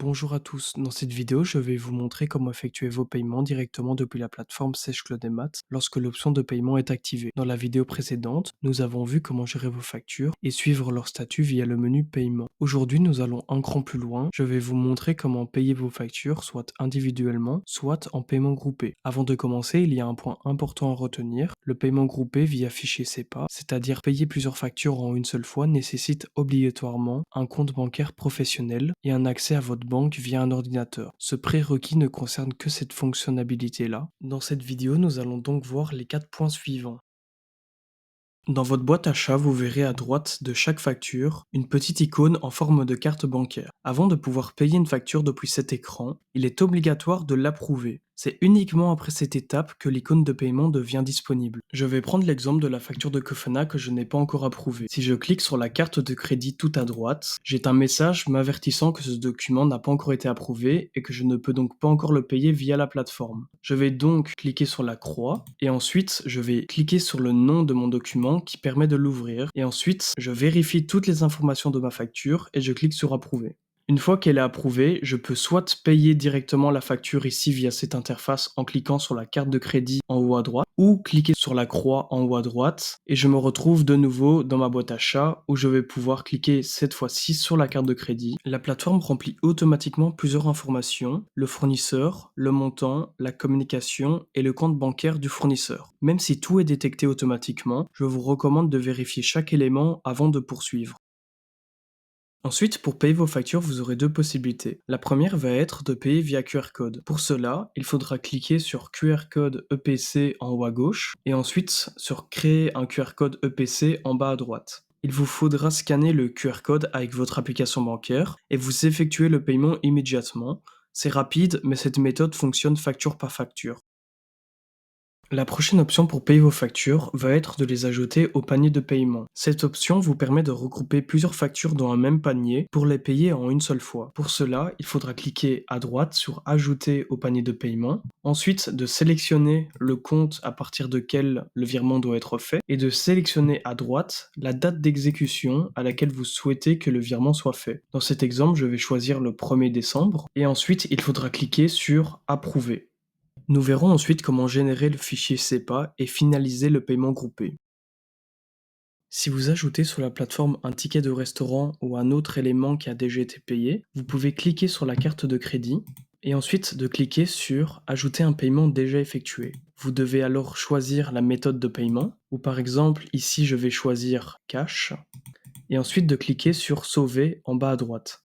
Bonjour à tous, dans cette vidéo je vais vous montrer comment effectuer vos paiements directement depuis la plateforme Sèche-Claude et Maths lorsque l'option de paiement est activée. Dans la vidéo précédente, nous avons vu comment gérer vos factures et suivre leur statut via le menu paiement. Aujourd'hui nous allons un cran plus loin, je vais vous montrer comment payer vos factures soit individuellement, soit en paiement groupé. Avant de commencer, il y a un point important à retenir, le paiement groupé via fichier SEPA, c'est-à-dire payer plusieurs factures en une seule fois nécessite obligatoirement un compte bancaire professionnel et un accès à votre banque via un ordinateur. Ce prérequis ne concerne que cette fonctionnalité-là. Dans cette vidéo, nous allons donc voir les 4 points suivants. Dans votre boîte à chat, vous verrez à droite de chaque facture une petite icône en forme de carte bancaire. Avant de pouvoir payer une facture depuis cet écran, il est obligatoire de l'approuver. C'est uniquement après cette étape que l'icône de paiement devient disponible. Je vais prendre l'exemple de la facture de Kofana que je n'ai pas encore approuvée. Si je clique sur la carte de crédit tout à droite, j'ai un message m'avertissant que ce document n'a pas encore été approuvé et que je ne peux donc pas encore le payer via la plateforme. Je vais donc cliquer sur la croix et ensuite je vais cliquer sur le nom de mon document qui permet de l'ouvrir et ensuite je vérifie toutes les informations de ma facture et je clique sur approuver. Une fois qu'elle est approuvée, je peux soit payer directement la facture ici via cette interface en cliquant sur la carte de crédit en haut à droite, ou cliquer sur la croix en haut à droite, et je me retrouve de nouveau dans ma boîte à chat où je vais pouvoir cliquer cette fois-ci sur la carte de crédit. La plateforme remplit automatiquement plusieurs informations, le fournisseur, le montant, la communication et le compte bancaire du fournisseur. Même si tout est détecté automatiquement, je vous recommande de vérifier chaque élément avant de poursuivre. Ensuite, pour payer vos factures, vous aurez deux possibilités. La première va être de payer via QR code. Pour cela, il faudra cliquer sur QR code EPC en haut à gauche et ensuite sur créer un QR code EPC en bas à droite. Il vous faudra scanner le QR code avec votre application bancaire et vous effectuer le paiement immédiatement. C'est rapide, mais cette méthode fonctionne facture par facture. La prochaine option pour payer vos factures va être de les ajouter au panier de paiement. Cette option vous permet de regrouper plusieurs factures dans un même panier pour les payer en une seule fois. Pour cela, il faudra cliquer à droite sur Ajouter au panier de paiement, ensuite de sélectionner le compte à partir duquel le virement doit être fait et de sélectionner à droite la date d'exécution à laquelle vous souhaitez que le virement soit fait. Dans cet exemple, je vais choisir le 1er décembre et ensuite il faudra cliquer sur Approuver. Nous verrons ensuite comment générer le fichier SEPA et finaliser le paiement groupé. Si vous ajoutez sur la plateforme un ticket de restaurant ou un autre élément qui a déjà été payé, vous pouvez cliquer sur la carte de crédit et ensuite de cliquer sur Ajouter un paiement déjà effectué. Vous devez alors choisir la méthode de paiement, ou par exemple ici je vais choisir Cash, et ensuite de cliquer sur Sauver en bas à droite.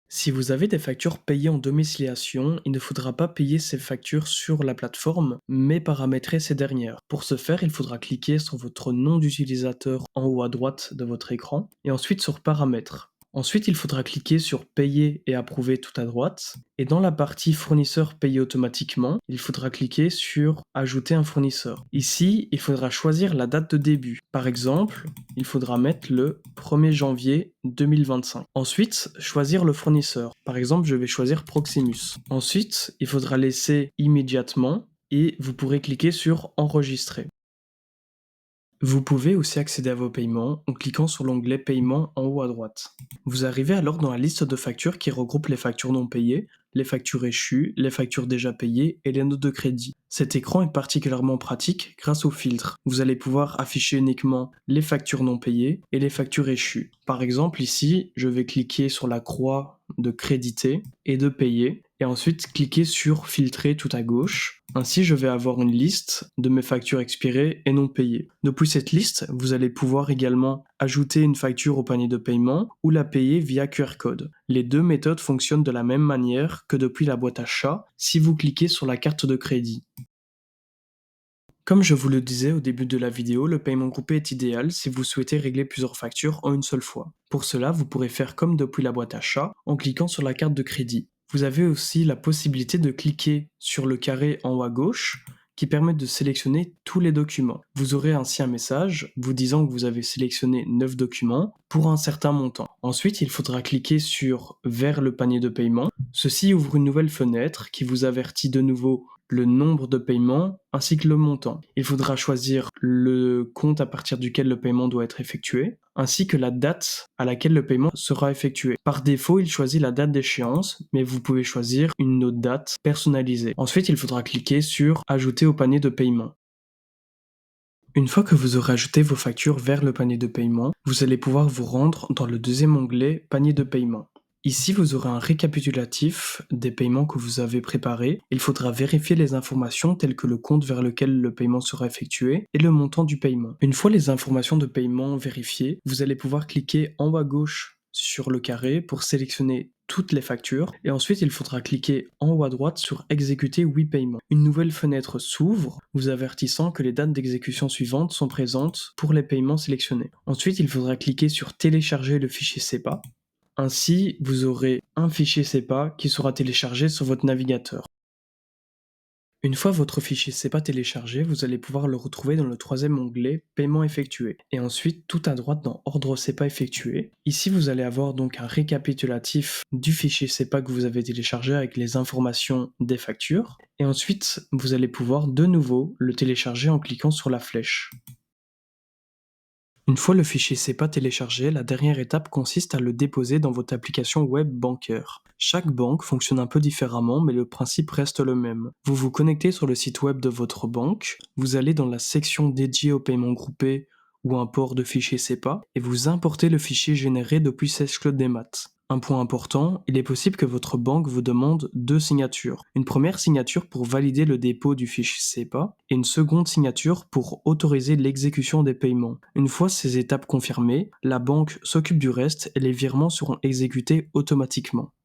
Si vous avez des factures payées en domiciliation, il ne faudra pas payer ces factures sur la plateforme, mais paramétrer ces dernières. Pour ce faire, il faudra cliquer sur votre nom d'utilisateur en haut à droite de votre écran, et ensuite sur Paramètres. Ensuite, il faudra cliquer sur Payer et approuver tout à droite, et dans la partie Fournisseur payé automatiquement, il faudra cliquer sur Ajouter un fournisseur. Ici, il faudra choisir la date de début. Par exemple, il faudra mettre le 1er janvier 2025. Ensuite, choisir le fournisseur. Par exemple, je vais choisir Proximus. Ensuite, il faudra laisser immédiatement et vous pourrez cliquer sur Enregistrer. Vous pouvez aussi accéder à vos paiements en cliquant sur l'onglet Paiement en haut à droite. Vous arrivez alors dans la liste de factures qui regroupe les factures non payées, les factures échues, les factures déjà payées et les notes de crédit. Cet écran est particulièrement pratique grâce au filtre. Vous allez pouvoir afficher uniquement les factures non payées et les factures échues. Par exemple ici, je vais cliquer sur la croix de créditer et de payer et ensuite cliquer sur filtrer tout à gauche. Ainsi, je vais avoir une liste de mes factures expirées et non payées. Depuis cette liste, vous allez pouvoir également ajouter une facture au panier de paiement ou la payer via QR code. Les deux méthodes fonctionnent de la même manière que depuis la boîte à chat si vous cliquez sur la carte de crédit. Comme je vous le disais au début de la vidéo, le paiement groupé est idéal si vous souhaitez régler plusieurs factures en une seule fois. Pour cela, vous pourrez faire comme depuis la boîte à chat en cliquant sur la carte de crédit. Vous avez aussi la possibilité de cliquer sur le carré en haut à gauche qui permet de sélectionner tous les documents. Vous aurez ainsi un message vous disant que vous avez sélectionné 9 documents pour un certain montant. Ensuite, il faudra cliquer sur Vers le panier de paiement. Ceci ouvre une nouvelle fenêtre qui vous avertit de nouveau le nombre de paiements ainsi que le montant. Il faudra choisir le compte à partir duquel le paiement doit être effectué, ainsi que la date à laquelle le paiement sera effectué. Par défaut, il choisit la date d'échéance, mais vous pouvez choisir une autre date personnalisée. Ensuite, il faudra cliquer sur « Ajouter au panier de paiement ». Une fois que vous aurez ajouté vos factures vers le panier de paiement, vous allez pouvoir vous rendre dans le deuxième onglet « Panier de paiement ». Ici, vous aurez un récapitulatif des paiements que vous avez préparés. Il faudra vérifier les informations telles que le compte vers lequel le paiement sera effectué et le montant du paiement. Une fois les informations de paiement vérifiées, vous allez pouvoir cliquer en haut à gauche sur le carré pour sélectionner toutes les factures et ensuite il faudra cliquer en haut à droite sur exécuter 8 paiements. Une nouvelle fenêtre s'ouvre vous avertissant que les dates d'exécution suivantes sont présentes pour les paiements sélectionnés. Ensuite il faudra cliquer sur télécharger le fichier SEPA. Ainsi, vous aurez un fichier SEPA qui sera téléchargé sur votre navigateur. Une fois votre fichier SEPA téléchargé, vous allez pouvoir le retrouver dans le troisième onglet « Paiement effectué » et ensuite tout à droite dans « Ordre SEPA effectué ». Ici, vous allez avoir donc un récapitulatif du fichier SEPA que vous avez téléchargé avec les informations des factures et ensuite, vous allez pouvoir de nouveau le télécharger en cliquant sur la flèche. Une fois le fichier SEPA téléchargé, la dernière étape consiste à le déposer dans votre application web bancaire. Chaque banque fonctionne un peu différemment, mais le principe reste le même. Vous vous connectez sur le site web de votre banque, vous allez dans la section dédiée au paiement groupé ou import de fichier SEPA et vous importez le fichier généré depuis SècheCloud Maths. Un point important, il est possible que votre banque vous demande 2 signatures. Une première signature pour valider le dépôt du fichier SEPA et une seconde signature pour autoriser l'exécution des paiements. Une fois ces étapes confirmées, la banque s'occupe du reste et les virements seront exécutés automatiquement.